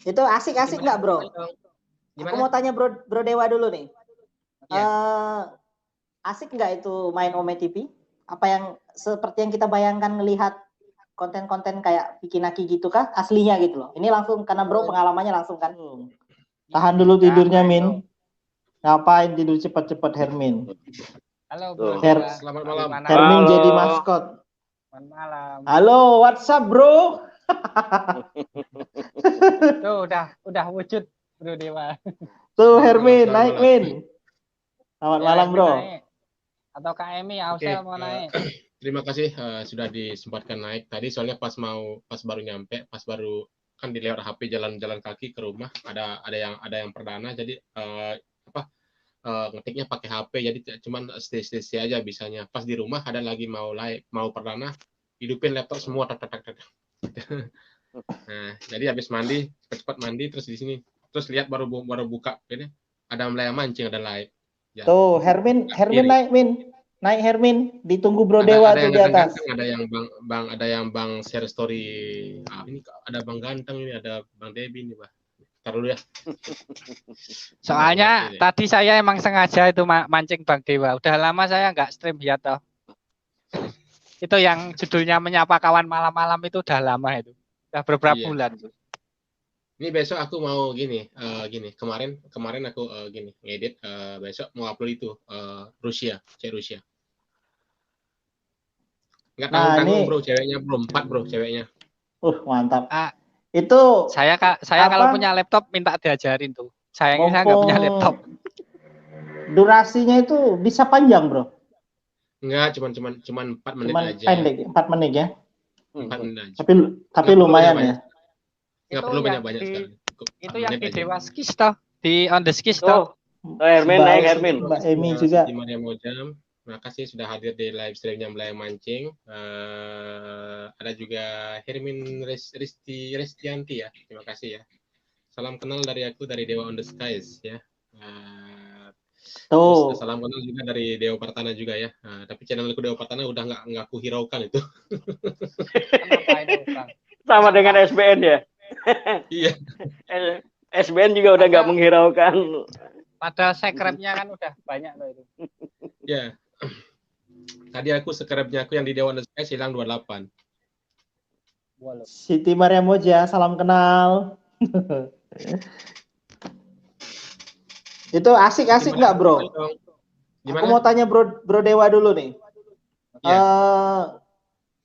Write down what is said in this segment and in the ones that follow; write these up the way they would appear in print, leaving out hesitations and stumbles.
Itu asik-asik nggak, Bro? Gimana? Aku mau tanya Bro Dewa dulu nih. Iya. Asik nggak itu main Ome TV? Apa yang seperti yang kita bayangkan ngelihat konten-konten kayak Vikinaki gitu kah? Aslinya gitu loh. Ini langsung karena Bro pengalamannya langsung kan. Tahan dulu tidurnya, Min. Ngapain tidur cepat-cepat, Hermin? Halo, Bro. Selamat malam. Hermin jadi maskot. Selamat malam. Halo, what's up, Bro? Tuh udah wujud, Bro Dewa. Tuh, Hermin, naik, Min. Selamat malam, Bro. Naik. Atau Kak Emi, Ausel mau naik. Terima kasih sudah disempatkan naik tadi, soalnya pas baru nyampe, pas baru kan di lewat HP jalan-jalan kaki ke rumah, ada yang perdana, jadi ngetiknya pakai HP, jadi cuman stay aja bisanya. Pas di rumah ada lagi mau perdana, hidupin laptop semua tak. Nah, jadi habis mandi, cepat mandi, terus di sini, terus lihat baru buka ini ada mulai mancing, ada live. Ya. Tuh, Hermin naik, Min. Naik, Hermin. Ditunggu Bro Dewa tuh di atas. Ada yang Bang share story. Ini ada Bang Ganteng, ini ada Bang Debi nih, Pak. Ntar dulu ya. Soalnya tadi saya emang sengaja itu mancing Bang Dewa. Udah lama saya nggak stream ya toh. Itu yang judulnya menyapa kawan malam-malam itu udah lama itu. Udah beberapa bulan tuh. Ini besok aku mau gini. Kemarin aku ngedit, besok mau upload itu Rusia. Nggak tanggung, Bro, ceweknya belum 4, Bro, ceweknya. Mantap. Itu saya kalau punya laptop minta diajarin tuh. Sayangnya saya nggak punya laptop. Durasinya itu bisa panjang, Bro? Enggak, cuman 4 menit aja. Pendek, 4 menit ya? 4 menit aja. Tapi lumayan ya. Nggak perlu banyak-banyak sekali. Itu yang di Dewa Skis toh, di On The Skis toh. Hermin naik, Hermin. Mbak Emi juga. Maria Mojam, makasih sudah hadir di live streamnya Melayang Mancing. Ada juga Hermin Restianti ya, terima kasih ya. Salam kenal dari aku dari Dewa On The Skies ya. Terus salam kenal juga dari Dewa Partana juga ya. Tapi channelku Dewa Partana udah nggak aku hiraukan itu. Sama dengan SBN ya. Iya. SBN juga udah nggak menghiraukan. Padahal subscribe-nya kan udah banyak loh itu. Ya. Tadi aku subscribe-nya aku yang di Dewa On The Skies hilang 28. Siti Maria Moja, salam kenal. Itu asik-asik nggak, Bro? Gimana? Aku mau tanya Bro Dewa dulu nih.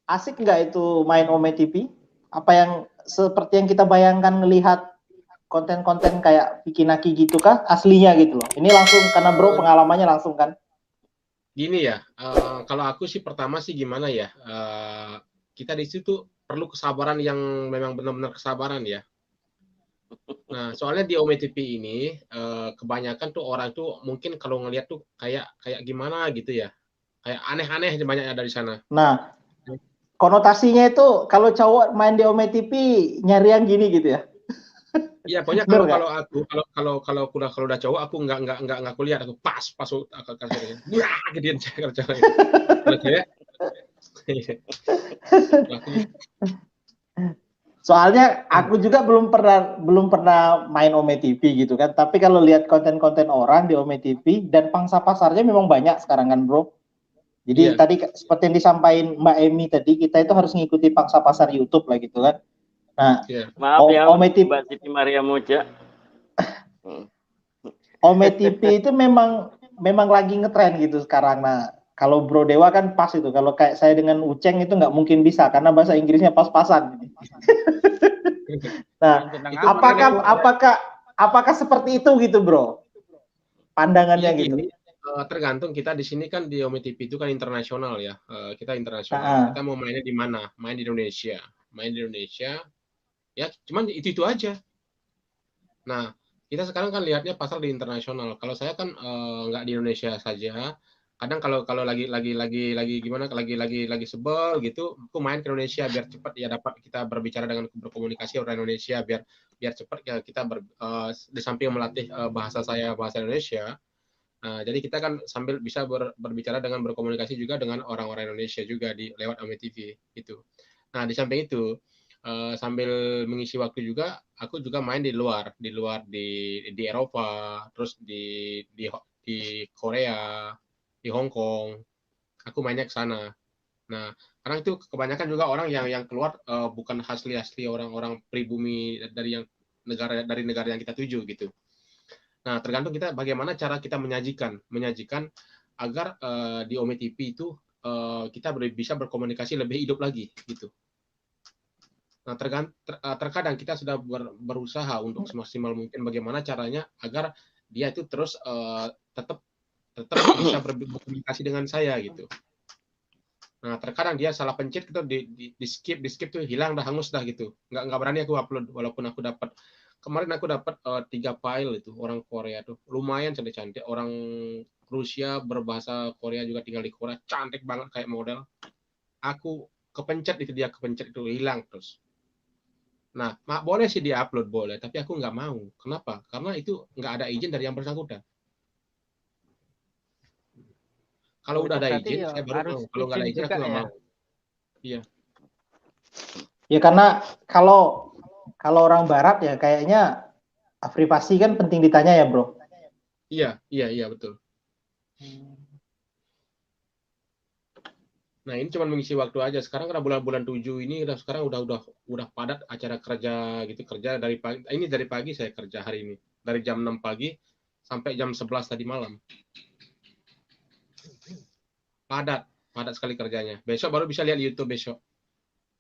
Asik nggak itu main Ome TV? Apa yang seperti yang kita bayangkan ngelihat konten-konten kayak Vikinaki gitu kah? Aslinya gitu loh. Ini langsung karena Bro pengalamannya langsung kan? Gini ya, kalau aku sih pertama sih gimana ya, kita di situ perlu kesabaran yang memang benar-benar kesabaran ya. Nah, soalnya di Ome TV ini kebanyakan tuh orang tuh mungkin kalau ngelihat tuh kayak gimana gitu ya, kayak aneh-aneh banyak ada di sana. Nah, konotasinya itu kalau cowok main di Ome TV nyari yang gini gitu ya? Iya, pokoknya kalau udah cowok aku nggak kulihat, aku pas kasih wah gedean kalau cewek. Kalau cewek soalnya aku juga belum pernah main Ome TV gitu kan, tapi kalau lihat konten-konten orang di Ome TV dan pangsa pasarnya memang banyak sekarang kan, Bro. Jadi tadi seperti yang disampaikan Mbak Emi tadi, kita itu harus ngikuti pangsa pasar YouTube lah gitu kan. Nah, maaf ya Ome TV, Mbak Siti Maria Moja. Ome TV itu memang lagi ngetren gitu sekarang. Nah, kalau Bro Dewa kan pas itu. Kalau kayak saya dengan Uceng itu nggak mungkin bisa karena bahasa Inggrisnya pas-pasan. Nah, apakah seperti itu gitu, Bro? Pandangannya gitu. Tergantung kita di sini kan di Ome TV itu kan internasional ya. Kita internasional. Kita mau mainnya di mana? Main di Indonesia. Ya, cuman itu aja. Nah, kita sekarang kan lihatnya pasar di internasional. Kalau saya kan nggak di Indonesia saja. Kadang kalau lagi gimana, lagi sebel gitu, aku main ke Indonesia biar cepat ya dapat kita berbicara dengan berkomunikasi orang Indonesia biar cepat ya kita di samping melatih bahasa Indonesia. Jadi kita kan sambil bisa berbicara dengan berkomunikasi juga dengan orang-orang Indonesia juga lewat Ome TV gitu. Nah, di samping itu sambil mengisi waktu juga, aku juga main di luar di Eropa, terus di Korea, di Hong Kong. Aku mainnya ke sana. Nah, karena itu kebanyakan juga orang yang keluar bukan asli orang-orang pribumi dari negara yang kita tuju gitu. Nah, tergantung kita bagaimana cara kita menyajikan agar di Ome TV itu kita bisa berkomunikasi lebih hidup lagi gitu. Nah, terkadang kita sudah berusaha untuk semaksimal mungkin bagaimana caranya agar dia itu terus tetap bisa berkomunikasi dengan saya gitu. Nah, terkadang dia salah pencet gitu, di skip tuh hilang dah, hangus dah gitu. Nggak berani aku upload walaupun aku dapat kemarin aku dapat 3 file itu orang Korea tuh. Lumayan cantik-cantik, orang Rusia berbahasa Korea juga tinggal di Korea, cantik banget kayak model. Aku kepencet itu, dia kepencet itu hilang terus. Nah, boleh sih dia upload, boleh, tapi aku nggak mau. Kenapa? Karena itu nggak ada izin dari yang bersangkutan. Kalau udah ada izin, saya baru mau. Kalau nggak ada izin, aku nggak mau. Iya. Ya karena kalau orang Barat ya kayaknya privasi kan penting ditanya ya, bro. Iya, betul. Nah, ini cuma mengisi waktu aja. Sekarang karena bulan 7 ini sekarang udah padat acara kerja gitu, kerja dari pagi. Ini dari pagi saya kerja hari ini. Dari jam 6 pagi sampai jam 11 tadi malam. Padat sekali kerjanya. Besok baru bisa lihat YouTube besok.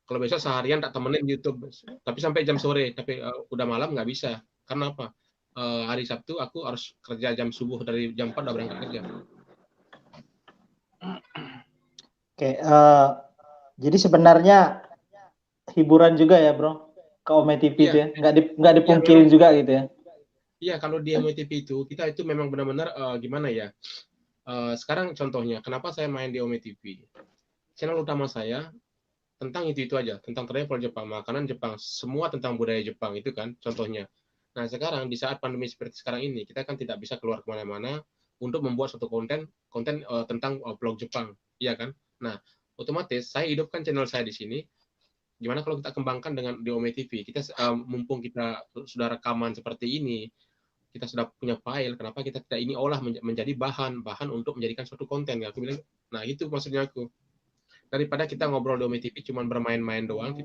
Kalau besok seharian tak temenin YouTube, tapi sampai jam sore, tapi udah malam nggak bisa. Karena apa? Hari Sabtu aku harus kerja jam subuh, dari jam 4 udah berangkat kerja. Oke, jadi sebenarnya hiburan juga ya, bro, ke Ome TV itu ya, nggak dipungkirin juga gitu ya. Iya, kalau di Ome TV itu kita itu memang benar-benar gimana ya? Sekarang contohnya, kenapa saya main di Ome TV? Channel utama saya tentang itu aja, tentang travel Jepang, makanan Jepang, semua tentang budaya Jepang itu kan contohnya. Nah, sekarang di saat pandemi seperti sekarang ini, kita kan tidak bisa keluar kemana-mana untuk membuat suatu konten tentang blog Jepang, iya kan? Nah, otomatis saya hidupkan channel saya di sini. Gimana kalau kita kembangkan dengan di Ome TV? Kita mumpung kita sudah rekaman seperti ini, kita sudah punya file, kenapa kita tidak ini olah menjadi bahan untuk menjadikan suatu konten? Aku bilang, nah itu maksudnya aku. Daripada kita ngobrol di Ome TV cuma bermain-main doang,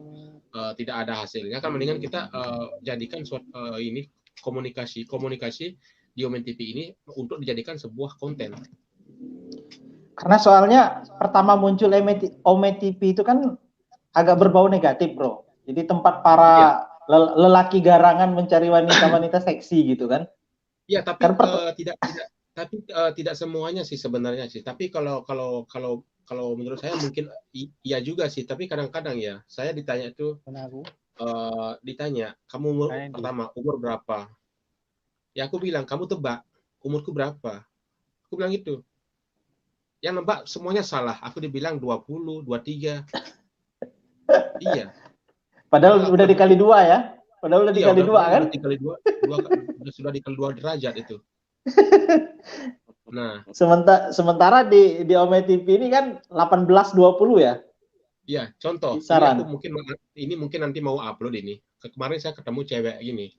tidak ada hasilnya, kan mendingan kita jadikan ini komunikasi di Ome TV ini untuk dijadikan sebuah konten. Karena soalnya pertama muncul Ome TV itu kan agak berbau negatif, bro. Jadi tempat para lelaki garangan mencari wanita-wanita seksi gitu kan? Iya, tapi tidak semuanya sih sebenarnya sih. Tapi kalau menurut saya mungkin iya juga sih. Tapi kadang-kadang ya saya ditanya itu, ditanya kamu pertama umur berapa? Ya aku bilang kamu tebak umurku berapa? Aku bilang gitu. Yang nebak semuanya salah. Aku dibilang 20, 23. Iya. Padahal udah dikali 2 ya. Padahal udah dikali 2 kan? Sudah dikali 2 derajat itu. Nah, sementara di Ome TV ini kan 18-20 ya. Iya, contoh. Ini mungkin nanti mau upload ini. Kemarin saya ketemu cewek gini.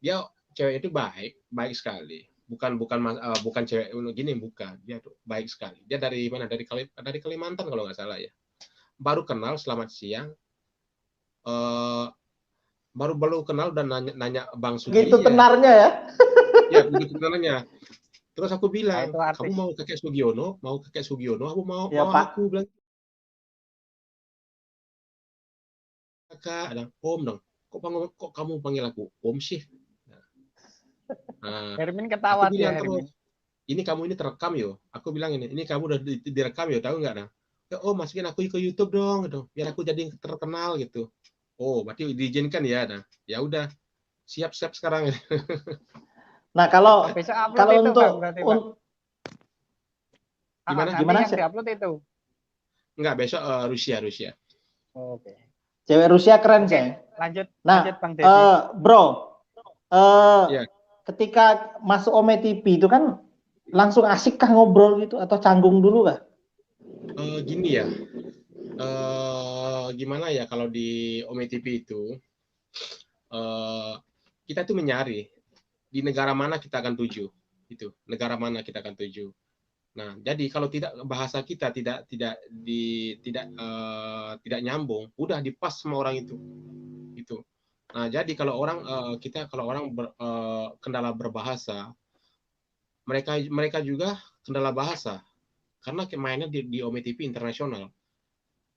Dia cewek itu baik sekali. Bukan cewek gini, bukan. Dia tuh baik sekali. Dia dari mana? Dari Kalimantan kalau nggak salah ya. Baru kenal, selamat siang. Baru kenal dan nanya Bang Sugi. Gitu tenarnya ya? Ya, begitu tenarnya. Terus aku bilang, kamu mau kakek Sugiono? Mau kakek Sugiono? Aku mau aku bilang. Kakak, ada Om dong. Kok kamu panggil aku Om sih? Nah, Hermin ketawa dia. Ini kamu ini terekam yo. Aku bilang ini kamu udah direkam yo, tahu nggak? Nah, oh masukin aku ke YouTube dong, gitu. Biar aku jadi terkenal gitu. Oh, berarti diizinkan ya. Nah, ya udah. Siap sekarang. Nah, kalau untuk gimana yang diupload itu? Enggak, besok Rusia. Oke. Cewek Rusia keren sih. Lanjut Bang Dedi. Bro, ketika masuk Ome TV itu kan langsung asik kah ngobrol gitu atau canggung dulu kah? Gini ya. Gimana ya kalau di OMTV itu kita tuh menyari di negara mana kita akan tuju, itu negara mana kita akan tuju. Nah, jadi kalau tidak bahasa kita tidak nyambung, udah dipas sama orang itu. Nah, jadi kalau orang kendala berbahasa, mereka juga kendala bahasa karena mainnya di OMTV internasional.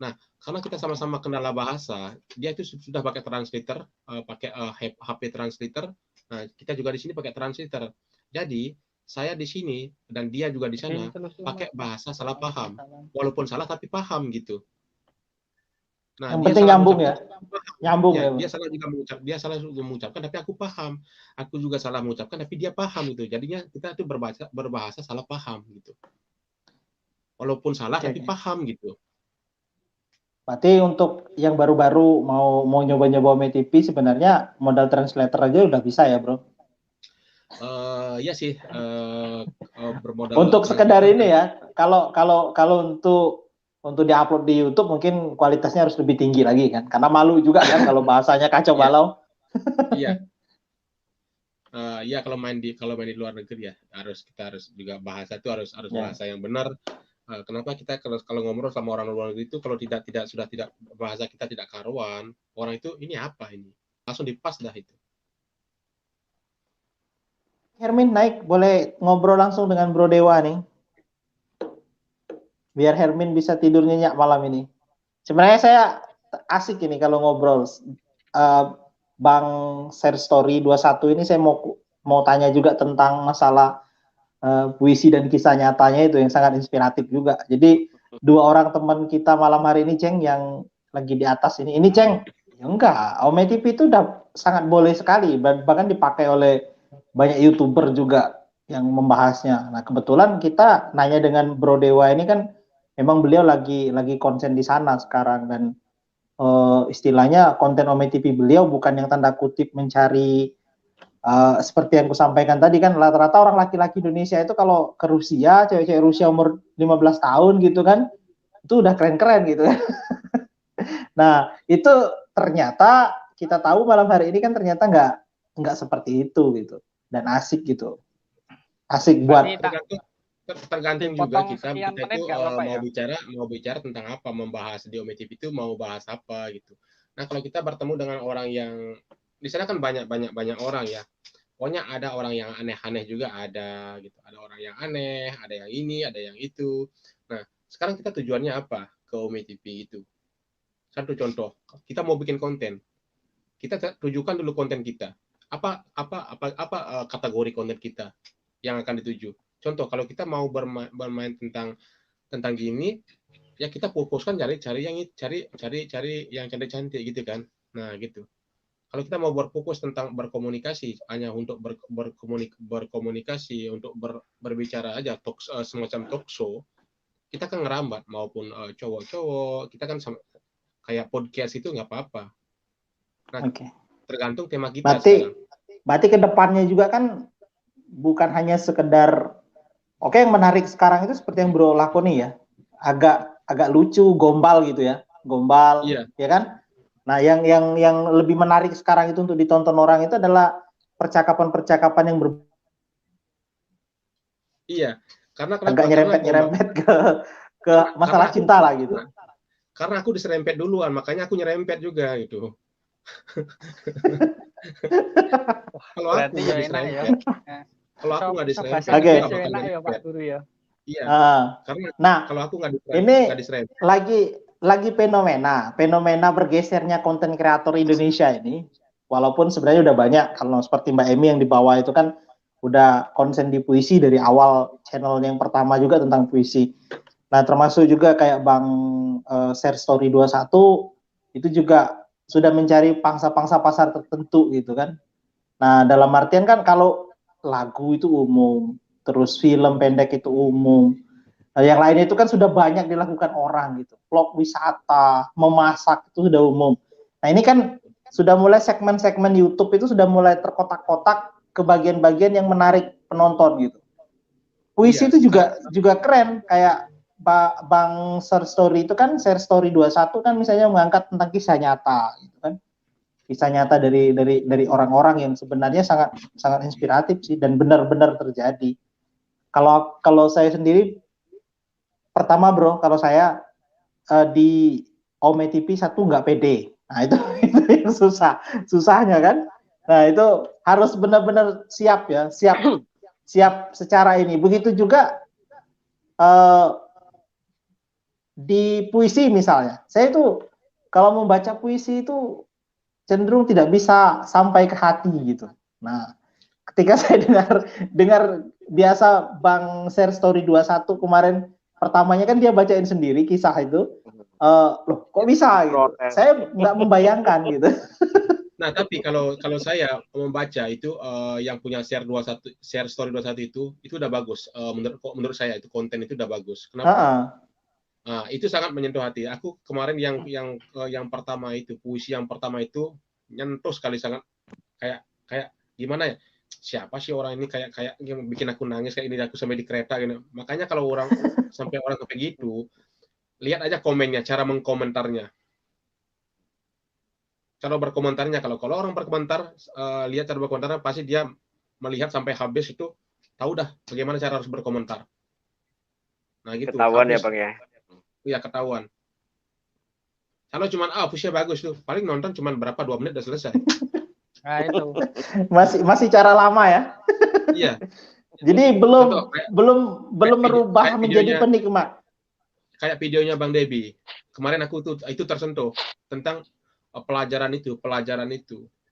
Nah, karena kita sama-sama kendala bahasa, dia itu sudah pakai translator, pakai HP translator. Nah, kita juga di sini pakai translator. Jadi saya di sini dan dia juga di sana pakai bahasa salah paham, walaupun salah tapi paham gitu. Nah, yang penting nyambung ya, nyambung ya. Dia salah juga mengucapkan, tapi aku paham. Aku juga salah mengucapkan, tapi dia paham itu. Jadinya kita itu berbahasa salah paham gitu. Walaupun salah tapi paham gitu. Berarti untuk yang baru-baru mau nyoba-nyoba OMTV sebenarnya modal translator aja udah bisa ya, Bro? Iya sih, bermodal untuk sekedar ini ya. Kalau untuk diupload di YouTube mungkin kualitasnya harus lebih tinggi lagi kan, karena malu juga kan kalau bahasanya kacau balau. Iya. Ya kalau main di luar negeri ya kita harus juga bahasa itu harus bahasa yang benar. Kenapa kita kalau ngobrol sama orang luar negeri itu kalau tidak bahasa kita tidak karuan, orang itu ini apa ini? Langsung dipas dah itu. Hermin naik, boleh ngobrol langsung dengan Bro Dewa nih. Biar Hermin bisa tidur nyenyak malam ini. Sebenarnya saya asik ini kalau ngobrol. Bang Share Story 21 ini saya mau tanya juga tentang masalah puisi dan kisah nyatanya itu yang sangat inspiratif juga. Jadi dua orang teman kita malam hari ini, Ceng, yang lagi di atas ini. Ini, Ceng, ya enggak, OMTV itu udah sangat boleh sekali, bahkan dipakai oleh banyak YouTuber juga yang membahasnya. Nah, kebetulan kita nanya dengan Bro Dewa ini kan memang beliau lagi konsen di sana sekarang, dan istilahnya konten OMTV beliau bukan yang tanda kutip mencari seperti yang aku sampaikan tadi kan, rata-rata orang laki-laki Indonesia itu kalau ke Rusia, cewek-cewek Rusia umur 15 tahun gitu kan, itu udah keren-keren gitu. Nah, itu ternyata kita tahu malam hari ini kan ternyata nggak seperti itu gitu, dan asik gitu. Asik buat tergantung juga kita itu mau bicara tentang apa, membahas di OMTV itu mau bahas apa gitu. Nah, kalau kita bertemu dengan orang yang di sana kan banyak orang ya. Pokoknya ada orang yang aneh-aneh juga ada gitu. Ada orang yang aneh, ada yang ini, ada yang itu. Nah, sekarang kita tujuannya apa ke OMTV itu? Satu contoh, kita mau bikin konten. Kita tujukan dulu konten kita. Apa kategori konten kita yang akan dituju? Contoh, kalau kita mau bermain tentang gini, ya kita fokuskan cari yang cantik-cantik gitu kan. Nah, gitu. Kalau kita mau berfokus tentang berkomunikasi, hanya untuk berkomunikasi, untuk berbicara aja, semacam talk show, kita kan ngerambat, maupun cowok-cowok, kita kan kayak podcast itu nggak apa-apa. Nah, tergantung tema kita sekarang. Berarti ke depannya juga kan bukan hanya sekedar, yang menarik sekarang itu seperti yang Bro lakoni ya, agak lucu, gombal gitu ya, ya kan? Nah, yang lebih menarik sekarang itu untuk ditonton orang itu adalah percakapan-percakapan yang karena agak nyerempet ke masalah cinta lah gitu. Karena aku diserempet duluan, makanya aku nyerempet juga gitu. Kalau aku nggak diserempet, aku nggak diserempet, enak ya Pak Guru ya. Iya. Karena kalau aku nggak diserempet, lagi fenomena bergesernya konten kreator Indonesia ini, walaupun sebenarnya udah banyak, kalau seperti Mbak Emi yang di bawah itu kan udah konsen di puisi dari awal, channel yang pertama juga tentang puisi. Nah, termasuk juga kayak Bang Share Story 21 itu juga sudah mencari pangsa-pangsa pasar tertentu gitu kan. Nah, dalam artian kan kalau lagu itu umum, terus film pendek itu umum. Nah, yang lain itu kan sudah banyak dilakukan orang gitu. Vlog wisata, memasak itu sudah umum. Nah, ini kan sudah mulai segmen-segmen YouTube itu sudah mulai terkotak-kotak ke bagian-bagian yang menarik penonton gitu. Puisi itu juga keren, kayak Bang Share Story itu kan Share Story 21 kan misalnya mengangkat tentang kisah nyata gitu kan. Kisah nyata dari orang-orang yang sebenarnya sangat sangat inspiratif sih dan benar-benar terjadi. Kalau saya sendiri pertama bro, kalau saya di Ome TV satu nggak pede. Nah itu itu yang susahnya kan. Nah itu harus benar-benar siap ya, siap secara ini. Begitu juga di puisi misalnya. Saya itu kalau membaca puisi itu cenderung tidak bisa sampai ke hati gitu. Nah, ketika saya dengar biasa Bang Share Story 21 kemarin pertamanya kan dia bacain sendiri kisah itu. Loh, kok bisa gitu? Saya nggak membayangkan gitu. Nah, tapi kalau saya membaca itu yang punya Share Story 21 itu udah bagus. Menurut saya itu konten itu udah bagus. Kenapa? Nah, itu sangat menyentuh hati. Aku kemarin yang pertama itu, puisi yang pertama itu nyentuh sekali, sangat kayak gimana ya? Siapa sih orang ini kayak yang bikin aku nangis kayak ini, aku sampai di kereta gitu. Makanya kalau orang sampai gitu, lihat aja komennya, cara mengkomentarnya. Cara berkomentarnya, kalau orang berkomentar, lihat cara berkomentarnya, pasti dia melihat sampai habis itu, tahu dah bagaimana cara harus berkomentar. Nah gitu. Ketahuan ya Bang ya. Iya, ketahuan. Kalau cuman pushnya bagus tuh, paling nonton cuman berapa 2 menit udah selesai. Nah itu. masih cara lama ya. Iya. Jadi belum merubah menjadi penikmat. Kayak videonya Bang Debi. Kemarin aku itu tersentuh tentang pelajaran itu.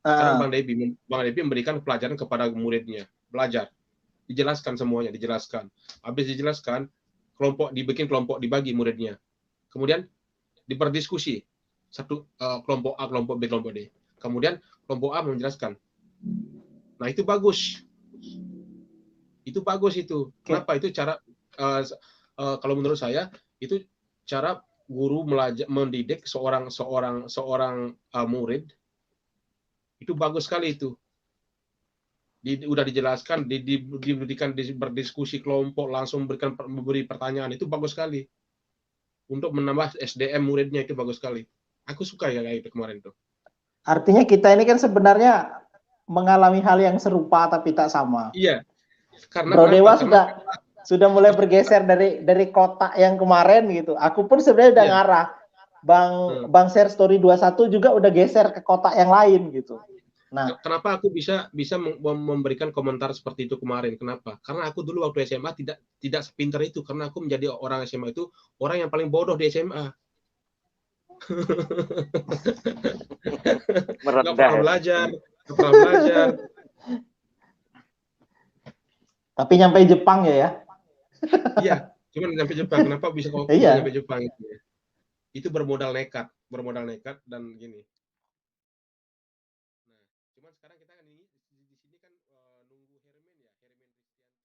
Sekarang Bang Debi memberikan pelajaran kepada muridnya, belajar. Dijelaskan semuanya, dijelaskan. Habis dijelaskan, dibikin kelompok, dibagi muridnya. Kemudian diperdiskusi. Satu kelompok A, kelompok B, kelompok D. Kemudian kelompok A menjelaskan. Nah, itu bagus. Itu bagus itu. Kenapa? Itu cara kalau menurut saya itu cara guru mendidik seorang murid. Itu bagus sekali itu. Udah dijelaskan, diberikan berdiskusi kelompok, langsung memberi pertanyaan, itu bagus sekali. Untuk menambah SDM muridnya itu bagus sekali. Aku suka ya kayak itu kemarin tuh. Artinya kita ini kan sebenarnya mengalami hal yang serupa tapi tak sama. Iya. Karena Bro Dewa sudah mulai bergeser dari kotak yang kemarin gitu. Aku pun sebenarnya udah ngarah. Bang Share Story 21 juga udah geser ke kotak yang lain gitu. Nah, kenapa aku bisa memberikan komentar seperti itu kemarin? Kenapa? Karena aku dulu waktu SMA tidak sepintar itu, karena aku menjadi orang SMA itu orang yang paling bodoh di SMA. Nggak pernah belajar. Tapi nyampe Jepang ya? Iya, cuma nyampe Jepang. Kenapa bisa nyampe Jepang itu? Itu bermodal nekat dan gini. Nah, cuman sekarang kita kan di sini kan nunggu Hermen ya, Hermen Christian.